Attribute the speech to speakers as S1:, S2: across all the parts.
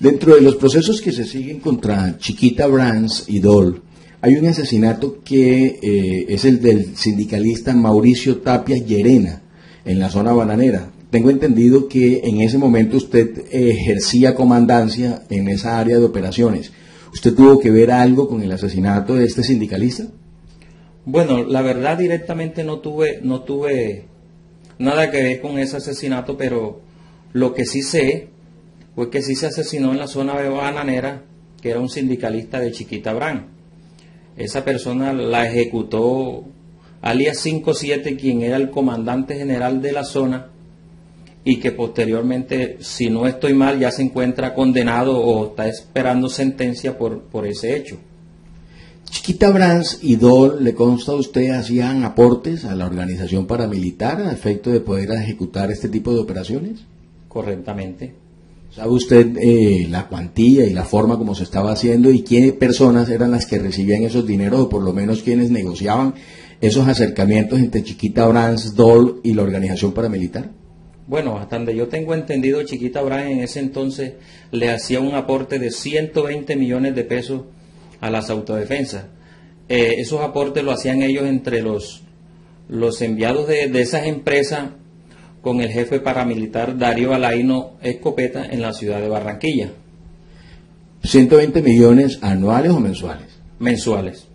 S1: Dentro de los procesos que se siguen contra Chiquita Brands y Dole, hay un asesinato que es el del sindicalista Mauricio Tapia Llerena, en la zona bananera. Tengo entendido que en ese momento usted ejercía comandancia en esa área de operaciones. ¿Usted tuvo que ver algo con el asesinato de este sindicalista?
S2: Bueno, la verdad directamente no tuve nada que ver con ese asesinato, pero lo que sí sé fue que sí se asesinó en la zona bananera, que era un sindicalista de Chiquita Brands. Esa persona la ejecutó alias 57, quien era el comandante general de la zona, y que posteriormente, si no estoy mal, ya se encuentra condenado o está esperando sentencia por ese hecho.
S1: Chiquita Brands y Dole, ¿le consta a usted, hacían aportes a la organización paramilitar a efecto de poder ejecutar este tipo de operaciones?
S2: Correctamente.
S1: ¿Sabe usted la cuantía y la forma como se estaba haciendo y qué personas eran las que recibían esos dineros o por lo menos quienes negociaban esos acercamientos entre Chiquita Brands, Dole y la organización paramilitar?
S2: Bueno, hasta donde yo tengo entendido, Chiquita Brands en ese entonces le hacía un aporte de 120 millones de pesos a las autodefensas. Esos aportes lo hacían ellos entre los enviados de esas empresas con el jefe paramilitar Darío Alaino Escopeta en la ciudad de Barranquilla.
S1: ¿120 millones anuales o mensuales?
S2: Mensuales.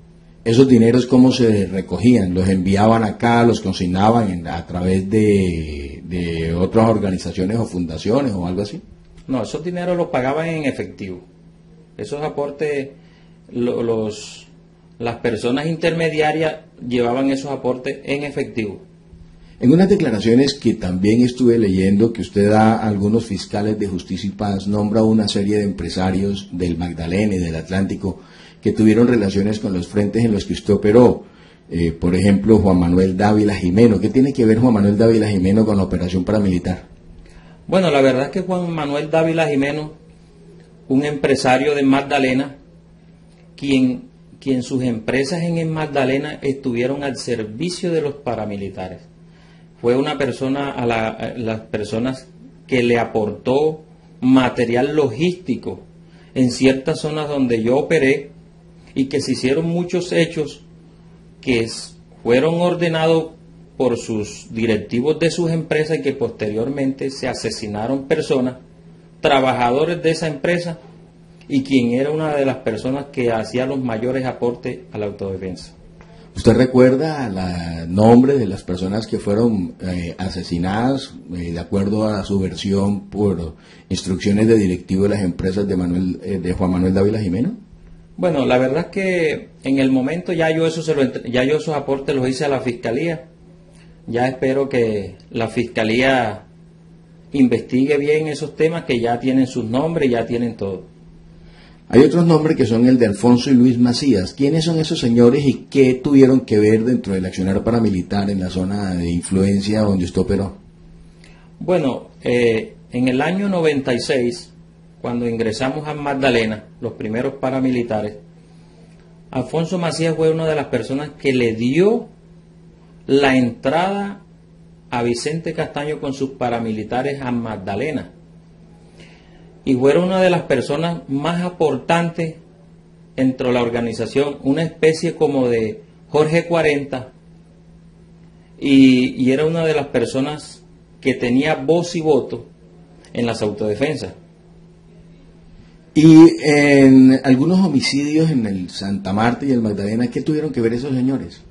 S1: ¿Esos dineros cómo se recogían? ¿Los enviaban acá, los consignaban a través de otras organizaciones o fundaciones o algo así?
S2: No, esos dineros los pagaban en efectivo. Esos aportes, las personas intermediarias llevaban esos aportes en efectivo.
S1: En unas declaraciones que también estuve leyendo, que usted da a algunos fiscales de Justicia y Paz, nombra una serie de empresarios del Magdalena y del Atlántico que tuvieron relaciones con los frentes en los que usted operó. Por ejemplo, Juan Manuel Dávila Jimeno. ¿Qué tiene que ver Juan Manuel Dávila Jimeno con la operación paramilitar?
S2: Bueno, la verdad es que Juan Manuel Dávila Jimeno, un empresario de Magdalena, quien sus empresas en el Magdalena estuvieron al servicio de los paramilitares. Fue una persona a las personas que le aportó material logístico en ciertas zonas donde yo operé y que se hicieron muchos hechos que fueron ordenados por sus directivos de sus empresas y que posteriormente se asesinaron personas, trabajadores de esa empresa y quien era una de las personas que hacía los mayores aportes a la autodefensa.
S1: ¿Usted recuerda el nombre de las personas que fueron asesinadas de acuerdo a su versión por instrucciones de directivo de las empresas de Juan Manuel Dávila Jimeno?
S2: Bueno, la verdad es que en el momento ya yo esos aportes los hice a la Fiscalía. Ya espero que la Fiscalía investigue bien esos temas, que ya tienen sus nombres, ya tienen todo.
S1: Hay otros nombres que son el de Alfonso y Luis Macías. ¿Quiénes son esos señores y qué tuvieron que ver dentro del accionar paramilitar en la zona de influencia donde usted operó?
S2: Bueno, en el año 96, cuando ingresamos a Magdalena, los primeros paramilitares, Alfonso Macías fue una de las personas que le dio la entrada a Vicente Castaño con sus paramilitares a Magdalena. Y fueron una de las personas más aportantes dentro de la organización, una especie como de Jorge 40, y era una de las personas que tenía voz y voto en las autodefensas.
S1: Y en algunos homicidios en el Santa Marta y el Magdalena, ¿qué tuvieron que ver esos señores?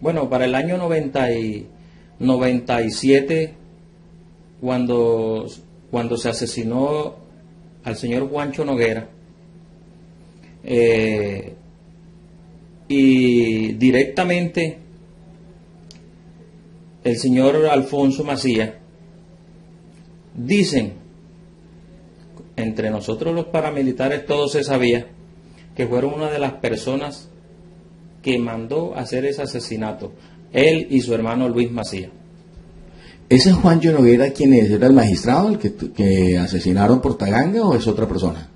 S2: Bueno, para el año 97, cuando se asesinó al señor Juancho Noguera, y directamente el señor Alfonso Macías, dicen, entre nosotros los paramilitares todo se sabía, que fueron una de las personas que mandó hacer ese asesinato, él y su hermano Luis Macías.
S1: ¿Ese Juancho Noguera quién es? ¿Era el magistrado el que asesinaron por Taganga o es otra persona?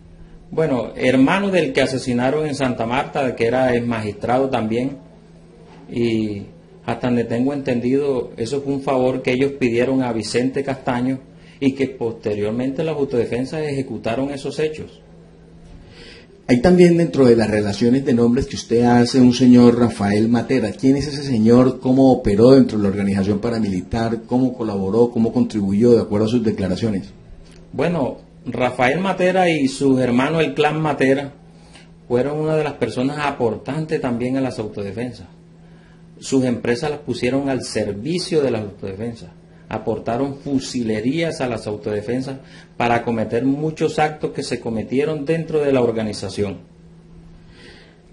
S2: Bueno, hermano del que asesinaron en Santa Marta, que era el magistrado también, y hasta donde tengo entendido, eso fue un favor que ellos pidieron a Vicente Castaño y que posteriormente las autodefensas ejecutaron esos hechos.
S1: Hay también dentro de las relaciones de nombres que usted hace un señor Rafael Matera. ¿Quién es ese señor? ¿Cómo operó dentro de la organización paramilitar? ¿Cómo colaboró? ¿Cómo contribuyó de acuerdo a sus declaraciones?
S2: Bueno, Rafael Matera y sus hermanos, el clan Matera, fueron una de las personas aportantes también a las autodefensas. Sus empresas las pusieron al servicio de las autodefensas. Aportaron fusilerías a las autodefensas para cometer muchos actos que se cometieron dentro de la organización.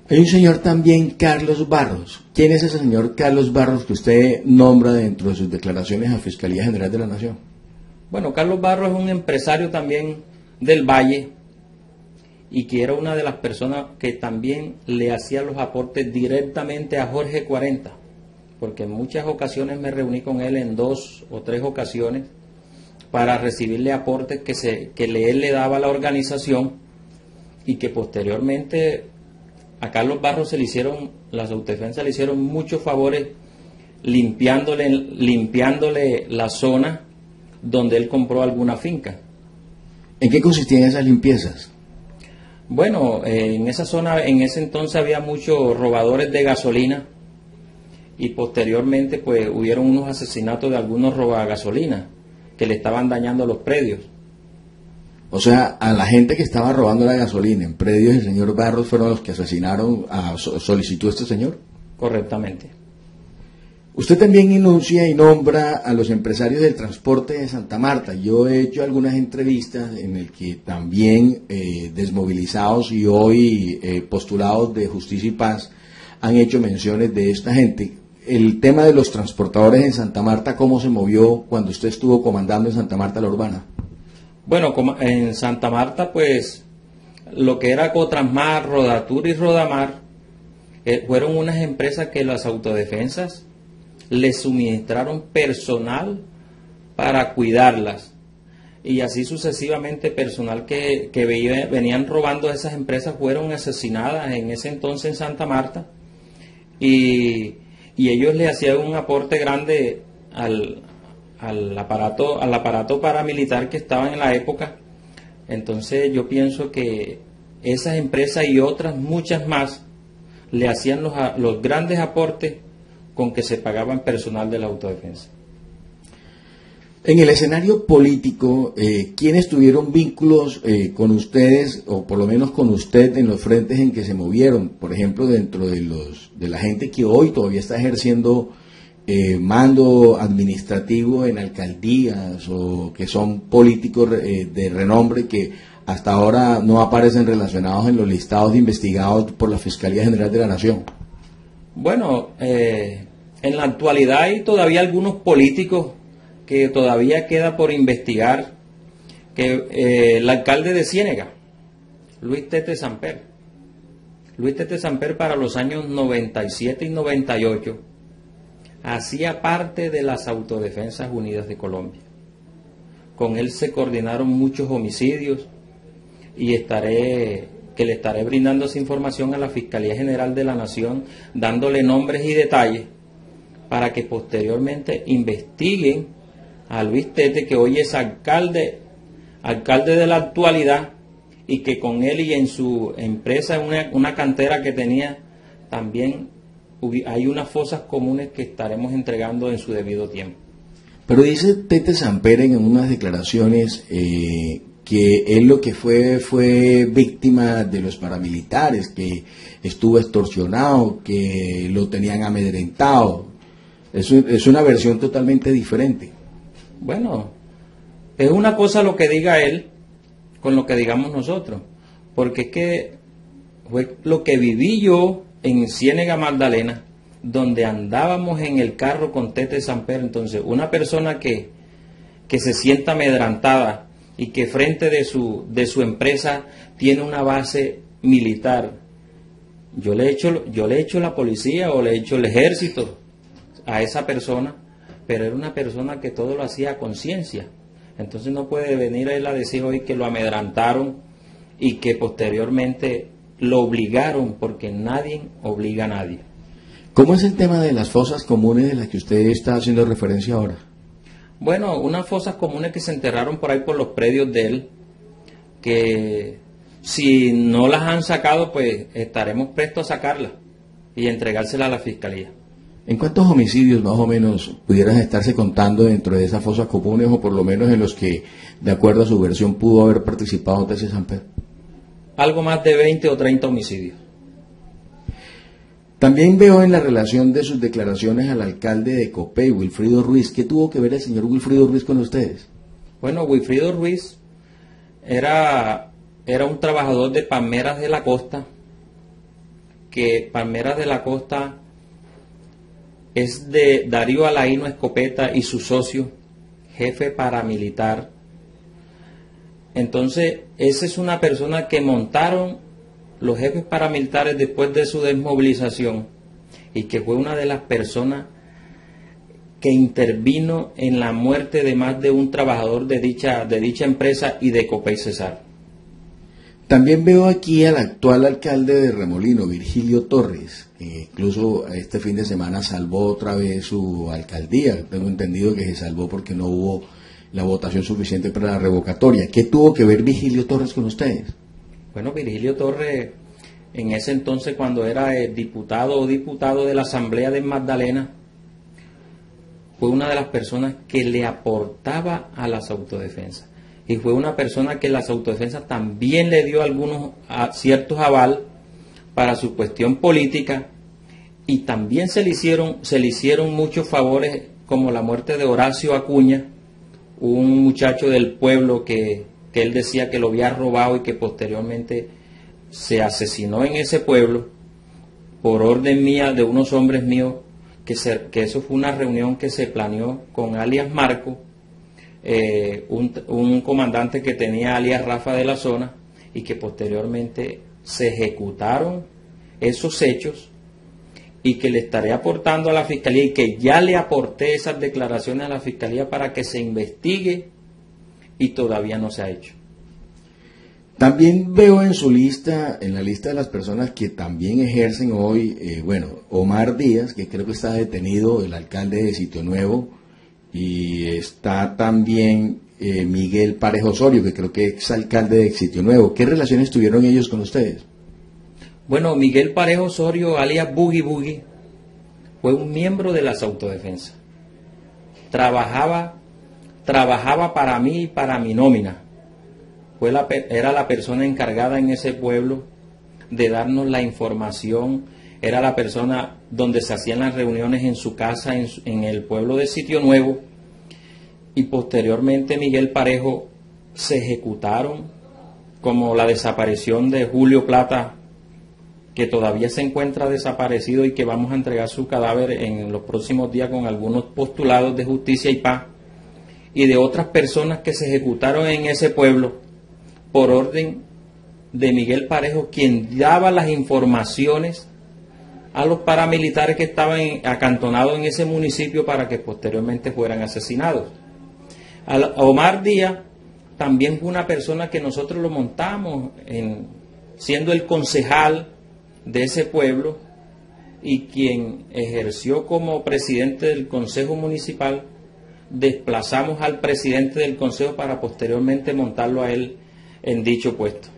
S1: Hay un señor también, Carlos Barros. ¿Quién es ese señor Carlos Barros que usted nombra dentro de sus declaraciones a Fiscalía General de la Nación?
S2: Bueno, Carlos Barros es un empresario también del Valle y que era una de las personas que también le hacía los aportes directamente a Jorge 40. Porque en muchas ocasiones me reuní con él en 2 o 3 ocasiones para recibirle aportes que él le daba a la organización y que posteriormente a Carlos Barros las autodefensas le hicieron muchos favores limpiándole la zona donde él compró alguna finca.
S1: ¿En qué consistían esas limpiezas?
S2: Bueno, en esa zona en ese entonces había muchos robadores de gasolina. Y posteriormente pues hubieron unos asesinatos de algunos robagasolinas que le estaban dañando los predios.
S1: O sea, a la gente que estaba robando la gasolina en predios, el señor Barros fueron los que asesinaron a solicitud este señor.
S2: Correctamente.
S1: Usted también enuncia y nombra a los empresarios del transporte de Santa Marta. Yo he hecho algunas entrevistas en el que también desmovilizados y hoy postulados de Justicia y Paz han hecho menciones de esta gente. El tema de los transportadores en Santa Marta, ¿cómo se movió cuando usted estuvo comandando en Santa Marta la Urbana?
S2: Bueno, en Santa Marta, pues, lo que era Cotransmar, Rodatur y Rodamar, fueron unas empresas que las autodefensas les suministraron personal para cuidarlas. Y así sucesivamente personal que venían robando esas empresas fueron asesinadas en ese entonces en Santa Marta. Y ellos le hacían un aporte grande al aparato paramilitar que estaba en la época. Entonces yo pienso que esas empresas y otras muchas más le hacían los grandes aportes con que se pagaban personal de la autodefensa.
S1: En el escenario político, ¿quiénes tuvieron vínculos con ustedes, o por lo menos con usted, en los frentes en que se movieron? Por ejemplo, dentro de la gente que hoy todavía está ejerciendo mando administrativo en alcaldías, o que son políticos de renombre que hasta ahora no aparecen relacionados en los listados de investigados por la Fiscalía General de la Nación.
S2: Bueno, en la actualidad hay todavía algunos políticos que todavía queda por investigar, que el alcalde de Ciénega, Luis Tete Samper. Luis Tete Samper, para los años 97 y 98 hacía parte de las Autodefensas Unidas de Colombia. Con él se coordinaron muchos homicidios y le estaré brindando esa información a la Fiscalía General de la Nación, dándole nombres y detalles para que posteriormente investiguen a Luis Tete, que hoy es alcalde de la actualidad, y que con él y en su empresa, una cantera que tenía, también hay unas fosas comunes que estaremos entregando en su debido tiempo.
S1: Pero dice Tete Samper en unas declaraciones que él lo que fue víctima de los paramilitares, que estuvo extorsionado, que lo tenían amedrentado. Es una versión totalmente diferente.
S2: Bueno, es una cosa lo que diga él con lo que digamos nosotros, porque es que fue lo que viví yo en Ciénega Magdalena, donde andábamos en el carro con Tete Samper. Entonces, una persona que se sienta amedrentada y que frente de su empresa tiene una base militar, yo le echo la policía o le echo el ejército a esa persona, pero era una persona que todo lo hacía a conciencia. Entonces no puede venir él a decir hoy que lo amedrentaron y que posteriormente lo obligaron, porque nadie obliga a nadie.
S1: ¿Cómo es el tema de las fosas comunes de las que usted está haciendo referencia ahora?
S2: Bueno, unas fosas comunes que se enterraron por ahí por los predios de él, que si no las han sacado, pues estaremos prestos a sacarlas y entregárselas a la fiscalía.
S1: ¿En cuántos homicidios más o menos pudieran estarse contando dentro de esas fosas comunes, o por lo menos en los que, de acuerdo a su versión, pudo haber participado Tessy Samper?
S2: Algo más de 20 o 30 homicidios.
S1: También veo en la relación de sus declaraciones al alcalde de Copey, Wilfrido Ruiz. ¿Qué tuvo que ver el señor Wilfrido Ruiz con ustedes?
S2: Bueno, Wilfrido Ruiz era un trabajador de Palmeras de la Costa, que Palmeras de la Costa es de Darío Alaíno Escopeta y su socio, jefe paramilitar. Entonces, esa es una persona que montaron los jefes paramilitares después de su desmovilización, y que fue una de las personas que intervino en la muerte de más de un trabajador de dicha empresa y de Copey Cesar.
S1: También veo aquí al actual alcalde de Remolino, Virgilio Torres, que incluso este fin de semana salvó otra vez su alcaldía. Tengo entendido que se salvó porque no hubo la votación suficiente para la revocatoria. ¿Qué tuvo que ver Virgilio Torres con ustedes?
S2: Bueno, Virgilio Torres, en ese entonces, cuando era diputado de la Asamblea de Magdalena, fue una de las personas que le aportaba a las autodefensas. Y fue una persona que las autodefensas también le dio ciertos aval para su cuestión política, y también se le hicieron muchos favores, como la muerte de Horacio Acuña, un muchacho del pueblo que él decía que lo había robado y que posteriormente se asesinó en ese pueblo por orden mía, de unos hombres míos, que eso fue una reunión que se planeó con alias Marco, un comandante que tenía alias Rafa de la zona, y que posteriormente se ejecutaron esos hechos, y que le estaré aportando a la fiscalía, y que ya le aporté esas declaraciones a la fiscalía para que se investigue, y todavía no se ha hecho.
S1: También veo en su lista, en la lista de las personas que también ejercen hoy, Omar Díaz, que creo que está detenido, el alcalde de Sitio Nuevo, y está también Miguel Parejo Osorio, que creo que es alcalde de Sitio Nuevo. ¿Qué relaciones tuvieron ellos con ustedes?
S2: Bueno, Miguel Parejo Osorio, alias Boogie Boogie, fue un miembro de las autodefensas. Trabajaba para mí y para mi nómina. Era la persona encargada en ese pueblo de darnos la información. Era la persona donde se hacían las reuniones en su casa, en el pueblo de Sitio Nuevo. Y posteriormente Miguel Parejo se ejecutaron, como la desaparición de Julio Plata, que todavía se encuentra desaparecido y que vamos a entregar su cadáver en los próximos días con algunos postulados de justicia y paz, y de otras personas que se ejecutaron en ese pueblo por orden de Miguel Parejo, quien daba las informaciones a los paramilitares que estaban acantonados en ese municipio para que posteriormente fueran asesinados. A Omar Díaz también fue una persona que nosotros lo montamos siendo el concejal de ese pueblo, y quien ejerció como presidente del Consejo Municipal. Desplazamos al presidente del Consejo para posteriormente montarlo a él en dicho puesto.